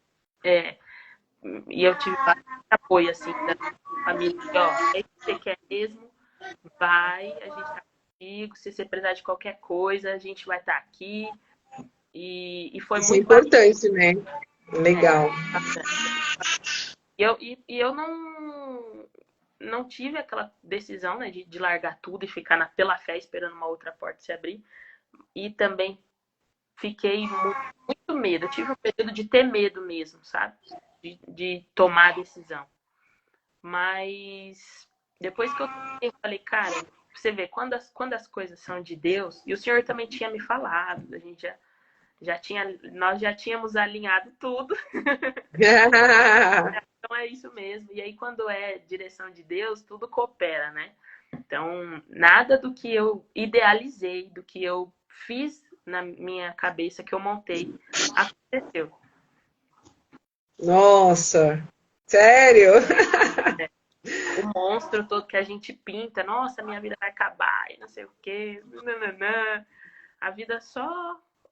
E eu tive bastante apoio, assim, da família, ó, é isso que você quer mesmo, vai, a gente tá contigo. Se você precisar de qualquer coisa, a gente vai estar aqui. E foi Isso é muito bacana. importante, né? Legal. Eu não tive aquela decisão, né, de largar tudo e ficar pela fé esperando uma outra porta se abrir. E também fiquei muito medo. Eu tive um período de ter medo mesmo, sabe? De tomar a decisão. Mas depois que eu falei, cara, você vê, quando as coisas são de Deus, e o Senhor também tinha me falado, a gente nós já tínhamos alinhado tudo. Então é isso mesmo. E aí, quando é direção de Deus, tudo coopera, né? Então, nada do que eu idealizei, do que eu fiz na minha cabeça, que eu montei, aconteceu. Nossa, sério? O monstro todo que a gente pinta, nossa, minha vida vai acabar e não sei o quê. Nananã. A vida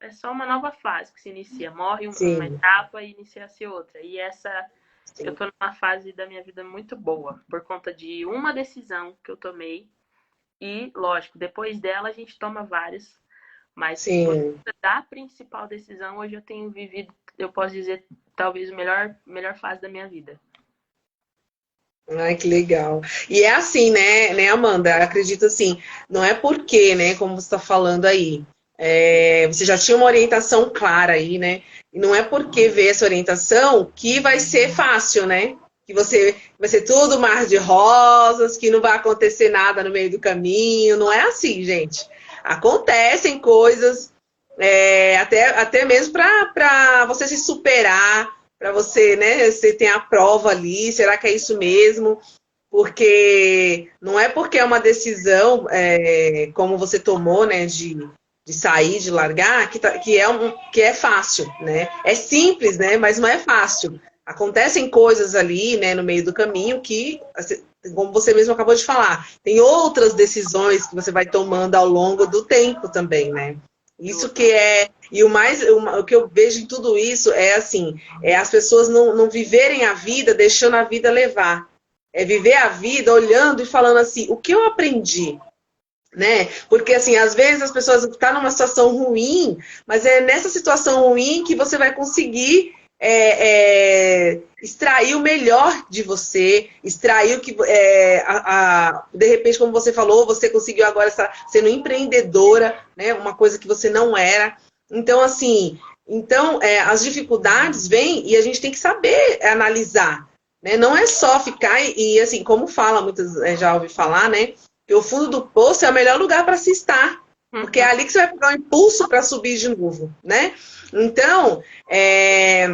é só uma nova fase que se inicia. Morre uma Sim, etapa e inicia-se outra. E eu sim, tô numa fase da minha vida muito boa, por conta de uma decisão que eu tomei. E, lógico, depois dela a gente toma várias. Mas por sim. conta da principal decisão, hoje eu tenho vivido, eu posso dizer, talvez a melhor fase da minha vida. Ai, que legal. E é assim, né, Amanda? Acredito assim, não é porque, né, como você está falando aí, você já tinha uma orientação clara aí, né? E não é porque vê essa orientação que vai ser fácil, né? Que você vai ser tudo mar de rosas, que não vai acontecer nada no meio do caminho. Não é assim, gente. Acontecem coisas, até mesmo para você se superar, para você, né? Você tem a prova ali, será que é isso mesmo? Porque não é porque é uma decisão como você tomou, né, de sair, de largar, que é fácil, né? É simples, né? Mas não é fácil. Acontecem coisas ali, né, no meio do caminho que, assim, como você mesmo acabou de falar, tem outras decisões que você vai tomando ao longo do tempo também, né? Isso que é. E o que eu vejo em tudo isso é assim, as pessoas não viverem a vida deixando a vida levar. É viver a vida olhando e falando assim, o que eu aprendi? Né? Porque assim, às vezes as pessoas estão numa situação ruim, mas é nessa situação ruim que você vai conseguir extrair o melhor de você, extrair o que de repente, como você falou, você conseguiu agora estar sendo empreendedora, né? Uma coisa que você não era. Então, assim, as dificuldades vêm e a gente tem que saber analisar. Né? Não é só ficar assim, como fala, muitas já ouvi falar, né? Que o fundo do poço é o melhor lugar para se estar. Porque é ali que você vai pegar um impulso para subir de novo, né? Então, é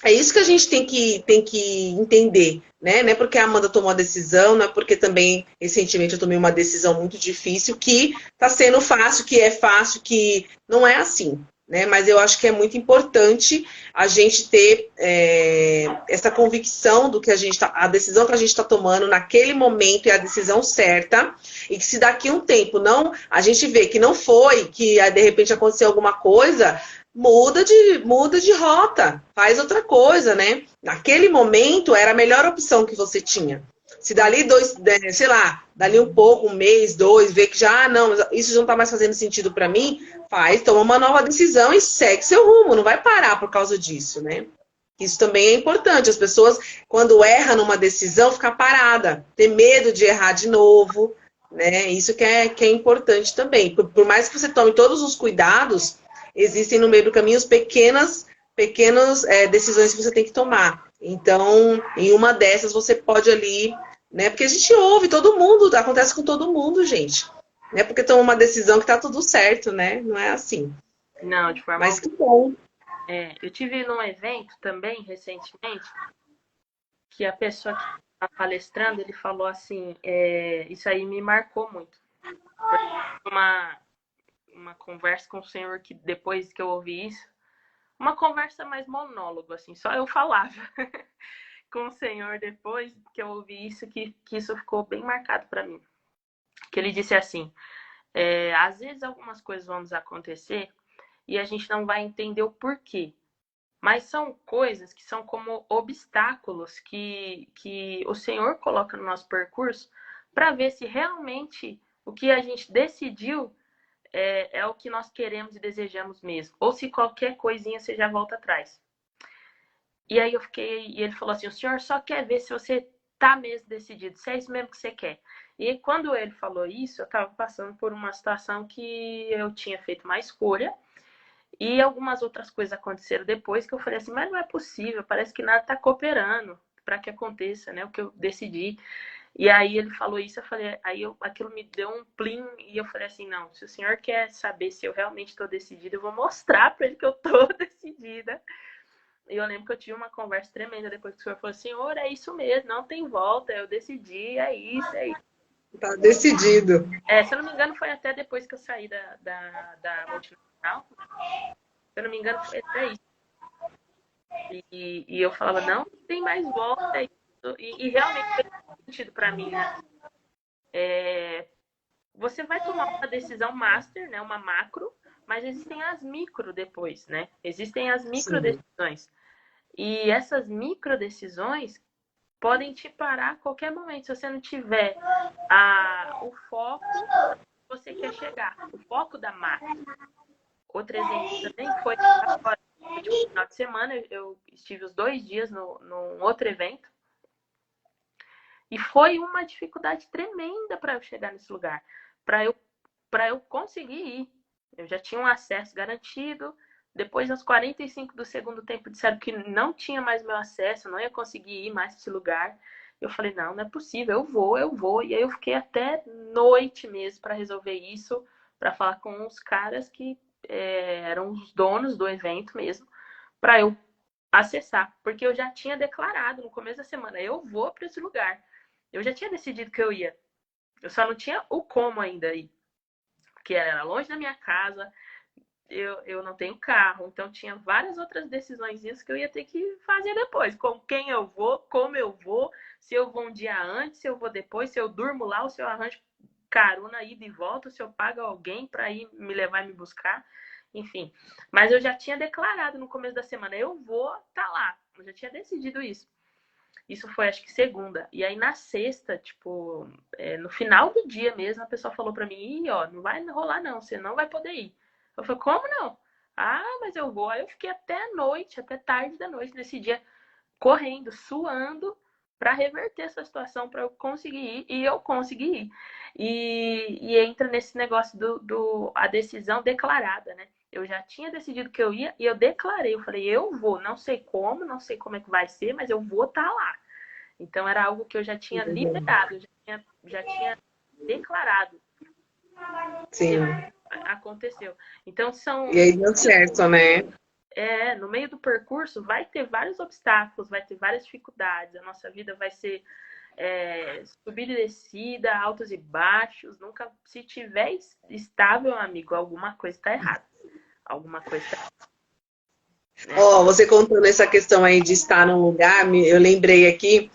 isso que a gente tem que entender, né? Não é porque a Amanda tomou a decisão, não é porque também recentemente eu tomei uma decisão muito difícil que está sendo fácil, que é fácil, que não é assim. Né? Mas eu acho que é muito importante a gente ter essa convicção do que a decisão que a gente está tomando naquele momento é a decisão certa e que se daqui a um tempo não a gente vê que não foi, que de repente aconteceu alguma coisa, muda de rota, faz outra coisa, né? Naquele momento era a melhor opção que você tinha. Se dali sei lá, dali um pouco, um mês, dois, ver que já, não, isso não está mais fazendo sentido para mim, toma uma nova decisão e segue seu rumo, não vai parar por causa disso, né? Isso também é importante. As pessoas, quando erram numa decisão, ficam parada, ter medo de errar de novo, né? Isso que é importante também. Por mais que você tome todos os cuidados, existem no meio do caminho pequenas decisões que você tem que tomar. Então, em uma dessas, você pode ali, né? Porque a gente ouve todo mundo, acontece com todo mundo, gente. Não é porque toma uma decisão que tá tudo certo, né? Não é assim. Não, de forma Mas que alguma. bom. Eu tive num evento também, recentemente, que a pessoa que estava palestrando, ele falou assim, isso aí me marcou muito. Uma conversa com o senhor que depois que eu ouvi isso, uma conversa mais monólogo, assim, só eu falava com o senhor depois que eu ouvi isso, que isso ficou bem marcado para mim. Que ele disse assim, às vezes algumas coisas vão nos acontecer e a gente não vai entender o porquê. Mas são coisas que são como obstáculos que o Senhor coloca no nosso percurso para ver se realmente o que a gente decidiu é o que nós queremos e desejamos mesmo. Ou se qualquer coisinha você já volta atrás. E aí eu fiquei, e ele falou assim, o senhor só quer ver se você tá mesmo decidido, se é isso mesmo que você quer. E quando ele falou isso, eu tava passando por uma situação que eu tinha feito uma escolha, e algumas outras coisas aconteceram depois que eu falei assim, mas não é possível, parece que nada tá cooperando para que aconteça, né, o que eu decidi. E aí ele falou isso, eu falei, aquilo me deu um plim, e eu falei assim, não, se o senhor quer saber se eu realmente estou decidida, eu vou mostrar para ele que eu tô decidida. E eu lembro que eu tive uma conversa tremenda depois que o senhor falou, senhor, é isso mesmo, não tem volta, eu decidi, é isso, é isso. Tá decidido. Se eu não me engano, foi até depois que eu saí da multinacional. Se eu não me engano, foi até isso. E eu falava, não tem mais volta, é isso. E realmente fez sentido para mim, né? Você vai tomar uma decisão master, né? Uma macro, mas existem as micro depois, né? Existem as micro decisões. E essas micro decisões podem te parar a qualquer momento. Se você não tiver o foco que você quer chegar, o foco da macro. Outro exemplo também foi agora, no último final de semana, eu estive os 2 dias num outro evento. E foi uma dificuldade tremenda para eu chegar nesse lugar. Para eu conseguir ir. Eu já tinha um acesso garantido. Depois, aos 45 do segundo tempo, disseram que não tinha mais meu acesso, não ia conseguir ir mais nesse lugar. Eu falei, não é possível, eu vou. E aí eu fiquei até noite mesmo para resolver isso, para falar com os caras que eram os donos do evento mesmo, para eu acessar. Porque eu já tinha declarado no começo da semana, eu vou para esse lugar. Eu já tinha decidido que eu ia. Eu só não tinha o como ainda ir. Porque era longe da minha casa, eu não tenho carro, então tinha várias outras decisões que eu ia ter que fazer depois. Com quem eu vou, como eu vou, se eu vou um dia antes, se eu vou depois, se eu durmo lá, ou se eu arranjo carona ida e volta, se eu pago alguém para ir me levar e me buscar, enfim. Mas eu já tinha declarado no começo da semana, eu vou estar lá. Eu já tinha decidido isso. Isso foi, acho que segunda. E aí, na sexta, tipo, no final do dia mesmo, a pessoa falou pra mim, ó, não vai rolar não, você não vai poder ir. Eu falei, como não? Ah, mas eu vou. Aí eu fiquei até noite, até tarde da noite, nesse dia, correndo, suando, pra reverter essa situação, pra eu conseguir ir. E eu consegui ir. E entra nesse negócio a decisão declarada, né? Eu já tinha decidido que eu ia e eu declarei. Eu falei, eu vou, não sei como é que vai ser, mas eu vou estar lá. Então era algo que eu já tinha liberado, já tinha declarado. Sim. Aconteceu. Então são. E aí deu certo, né? No meio do percurso vai ter vários obstáculos, vai ter várias dificuldades. A nossa vida vai ser subida e descida, altos e baixos. Nunca, se tiver estável, amigo, alguma coisa está errada. Alguma coisa está errada. Você contando essa questão aí de estar num lugar, eu lembrei aqui,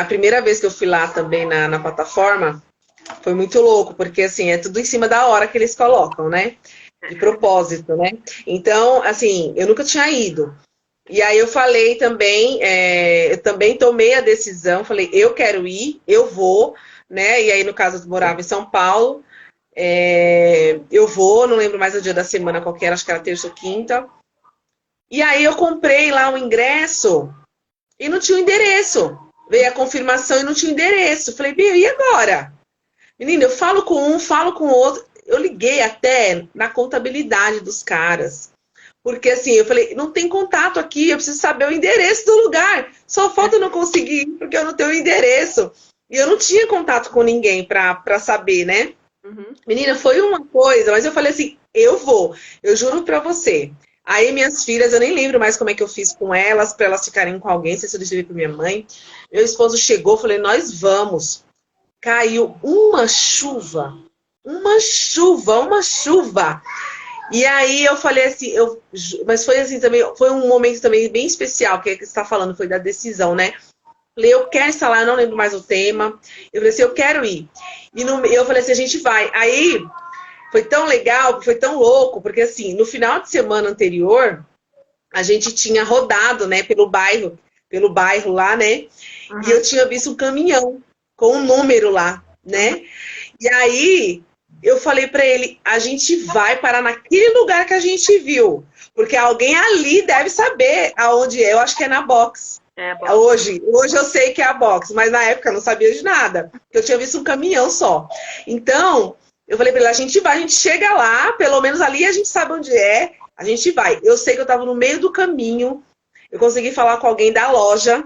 a primeira vez que eu fui lá também na plataforma, foi muito louco, porque assim, é tudo em cima da hora que eles colocam, né? De propósito, né? Então, assim, eu nunca tinha ido. E aí eu falei também, eu também tomei a decisão, falei, eu quero ir, eu vou, né? E aí, no caso, eu morava em São Paulo, eu vou, não lembro mais o dia da semana qual que era, acho que era terça ou quinta. E aí eu comprei lá o ingresso e não tinha o endereço. Veio a confirmação e não tinha o endereço. Falei, bem, e agora? Menina, eu falo com um, falo com o outro. Eu liguei até na contabilidade dos caras. Porque assim, eu falei, não tem contato aqui, eu preciso saber o endereço do lugar. Só falta eu não conseguir, porque eu não tenho o endereço. E eu não tinha contato com ninguém pra saber, né? Uhum. Menina, foi uma coisa, mas eu falei assim, eu vou, eu juro pra você. Aí minhas filhas, eu nem lembro mais como é que eu fiz com elas, pra elas ficarem com alguém, não sei se eu deixei pra minha mãe. Meu esposo chegou, falei, nós vamos. Caiu uma chuva. E aí eu falei assim, mas foi assim também, foi um momento também bem especial, que você está falando, foi da decisão, né? Falei, eu quero estar lá, não lembro mais o tema. Eu falei assim, eu quero ir. E eu falei assim, a gente vai. Aí foi tão legal, foi tão louco, porque assim, no final de semana anterior, a gente tinha rodado, né, pelo bairro lá, né? Uhum. E eu tinha visto um caminhão com um número lá, né? E aí, eu falei pra ele, a gente vai parar naquele lugar que a gente viu. Porque alguém ali deve saber aonde é. Eu acho que é na box. É bom. Hoje eu sei que é a box, mas na época eu não sabia de nada. Eu tinha visto um caminhão só. Então, eu falei pra ele, a gente vai, a gente chega lá, pelo menos ali a gente sabe onde é, a gente vai. Eu sei que eu tava no meio do caminho, eu consegui falar com alguém da loja.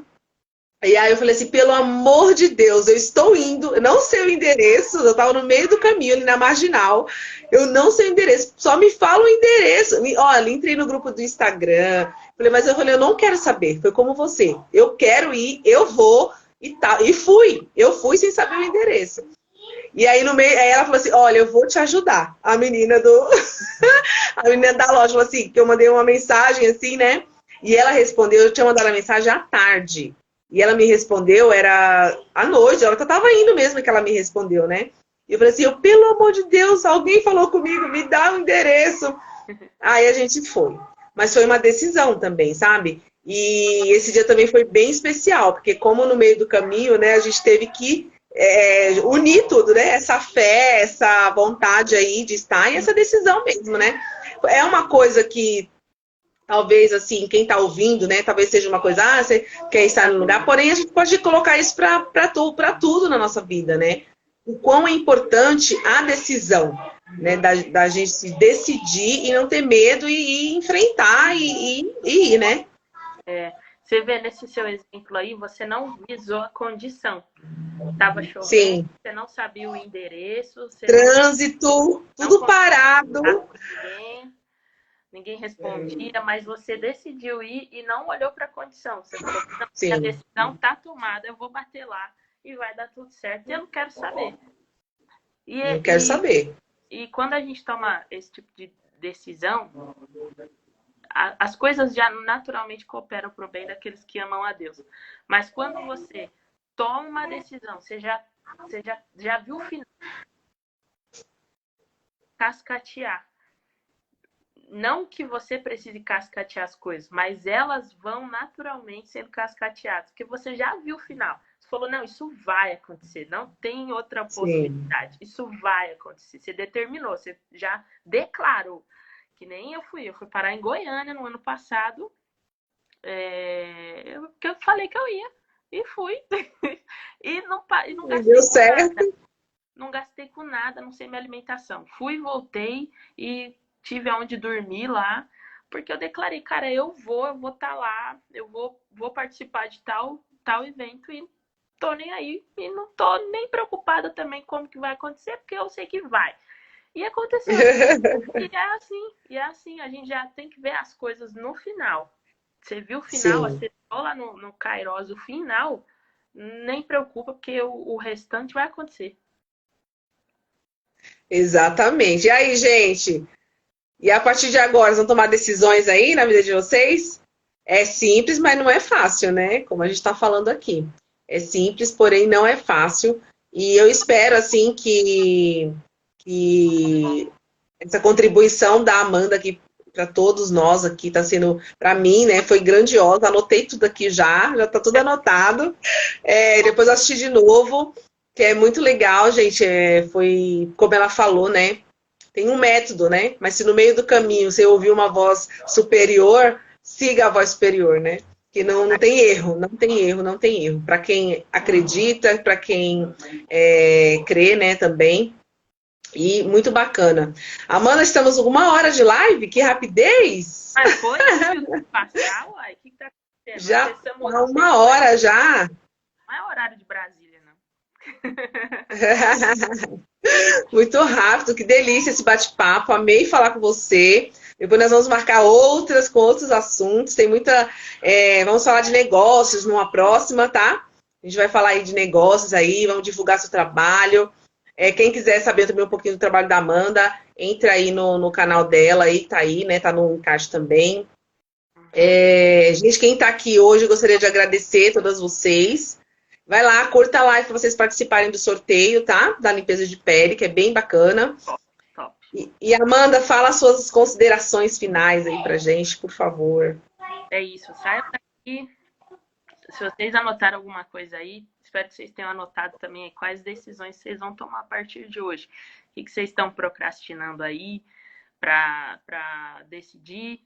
E aí eu falei assim, pelo amor de Deus, eu estou indo, eu não sei o endereço, eu estava no meio do caminho, ali na Marginal, eu não sei o endereço, só me fala o endereço. Olha, entrei no grupo do Instagram, falei, mas eu falei, eu não quero saber, foi como você, eu quero ir, eu vou e tal. E fui, eu fui sem saber o endereço. E aí no meio, aí ela falou assim, olha, eu vou te ajudar. A menina a menina da loja falou assim, que eu mandei uma mensagem assim, né? E ela respondeu, eu tinha mandado a mensagem à tarde. E ela me respondeu, era à noite, a hora que eu tava indo mesmo que ela me respondeu, né? E eu falei assim, pelo amor de Deus, alguém falou comigo, me dá o endereço. Aí a gente foi. Mas foi uma decisão também, sabe? E esse dia também foi bem especial, porque como no meio do caminho, né, a gente teve que unir tudo, né? Essa fé, essa vontade aí de estar e essa decisão mesmo, né? É uma coisa que talvez, assim, quem está ouvindo, né? Talvez seja uma coisa, você quer estar no lugar, porém a gente pode colocar isso para tudo na nossa vida, né? O quão é importante a decisão, né? Da gente se decidir e não ter medo e enfrentar e ir, né? Você vê nesse seu exemplo aí, você não visou a condição. Tava chovendo, Sim. você não sabia o endereço, você Trânsito, tudo parado. ninguém respondia, mas você decidiu ir e não olhou para a condição. Você falou, não, Sim. a decisão tá tomada, eu vou bater lá e vai dar tudo certo. E eu não quero saber. Não quero saber. E quando a gente toma esse tipo de decisão, as coisas já naturalmente cooperam para o bem daqueles que amam a Deus. Mas quando você toma uma decisão, você já viu o final, cascatear. Não que você precise cascatear as coisas, mas elas vão naturalmente sendo cascateadas, porque você já viu o final. Você falou, não, isso vai acontecer, não tem outra possibilidade. Sim. Isso vai acontecer. Você determinou, você já declarou. Que nem eu fui parar em Goiânia no ano passado, porque eu falei que eu ia, e fui. e não gastei Deu certo. Nada. Não gastei com nada, não sei minha alimentação. Fui, voltei e tive aonde dormir lá, porque eu declarei, cara, eu vou estar lá, eu vou participar de tal evento e tô nem aí, e não tô nem preocupada também como que vai acontecer, porque eu sei que vai. E aconteceu. E é assim, a gente já tem que ver as coisas no final. Você viu o final, Sim. acertou lá no Kairos o final, nem preocupa, porque o restante vai acontecer. Exatamente. E aí, gente? E a partir de agora, vocês vão tomar decisões aí na vida de vocês? É simples, mas não é fácil, né? Como a gente está falando aqui. É simples, porém não é fácil. E eu espero, assim, que essa contribuição da Amanda aqui para todos nós aqui está sendo, para mim, né? Foi grandiosa. Anotei tudo aqui já está tudo anotado. Depois eu assisti de novo, que é muito legal, gente. Foi como ela falou, né? Tem um método, né? Mas se no meio do caminho você ouvir uma voz superior, siga a voz superior, né? Que não tem erro, não tem erro, não tem erro. Para quem acredita, para quem crê, né, também. E muito bacana. Amanda, estamos com 1 hora de live? Que rapidez! Mas foi passar, uai? O que tá acontecendo? Já há 1 hora já. Não é horário de Brasília, não. Muito rápido, que delícia esse bate-papo. Amei falar com você. Depois nós vamos marcar outras com outros assuntos. Tem muita. Vamos falar de negócios numa próxima, tá? A gente vai falar aí de negócios aí, vamos divulgar seu trabalho. Quem quiser saber também um pouquinho do trabalho da Amanda, entra aí no canal dela aí, tá aí, né? Tá no encaixe também. Gente, quem tá aqui hoje, eu gostaria de agradecer a todas vocês. Vai lá, curta a live para vocês participarem do sorteio, tá? Da limpeza de pele, que é bem bacana. Top. E Amanda, fala as suas considerações finais aí pra gente, por favor. É isso, saia daqui se vocês anotaram alguma coisa aí, espero que vocês tenham anotado também quais decisões vocês vão tomar a partir de hoje. O que vocês estão procrastinando aí para decidir?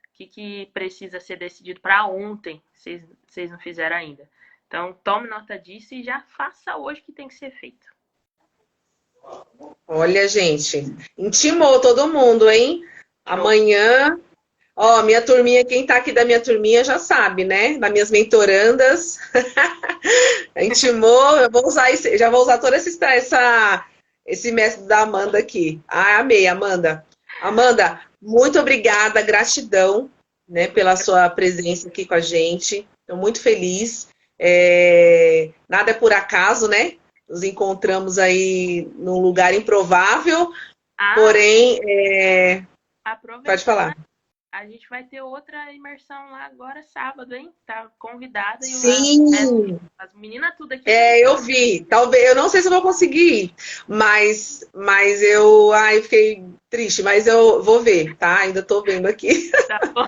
O que precisa ser decidido para ontem, vocês não fizeram ainda. Então, tome nota disso e já faça hoje o que tem que ser feito. Olha, gente, intimou todo mundo, hein? Amanhã, ó, minha turminha, quem tá aqui da minha turminha já sabe, né? Das minhas mentorandas. Intimou, eu vou usar já vou usar todo esse método da Amanda aqui. Ah, amei, Amanda. Amanda, muito obrigada, gratidão, né, pela sua presença aqui com a gente. Estou muito feliz. Nada é por acaso, né? Nos encontramos aí num lugar improvável, porém, pode falar. A gente vai ter outra imersão lá agora sábado, hein? Tá convidada. Sim! As meninas tudo aqui. Eu vi. Talvez, eu não sei se eu vou conseguir ir, mas eu fiquei triste, mas eu vou ver, tá? Ainda tô vendo aqui. Tá bom.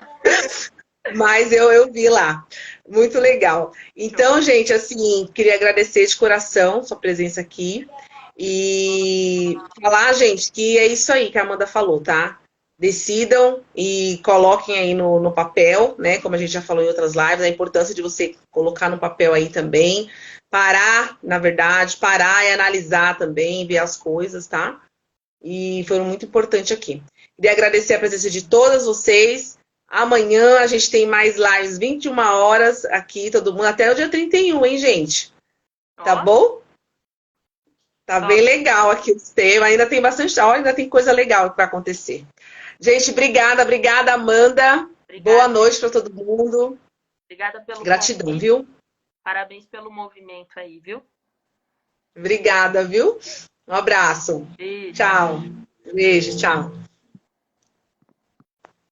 Mas eu vi lá. Muito legal. Então, gente, assim, queria agradecer de coração sua presença aqui e falar, gente, que é isso aí que a Amanda falou, tá? Decidam e coloquem aí no papel, né? Como a gente já falou em outras lives, a importância de você colocar no papel aí também. Parar, na verdade, parar e analisar também, ver as coisas, tá? E foram muito importantes aqui. Queria agradecer a presença de todas vocês. Amanhã a gente tem mais lives, 21 horas aqui, todo mundo, até o dia 31, hein, gente? Tá bom? Tá bem legal aqui o tema. Ainda tem bastante, ainda tem coisa legal que vai acontecer. Gente, obrigada, Amanda. Obrigada. Boa noite para todo mundo. Obrigada pelo Gratidão, convite. viu? Parabéns pelo movimento aí, viu? Obrigada, viu? Um abraço. Beijo. Tchau. Beijo, tchau.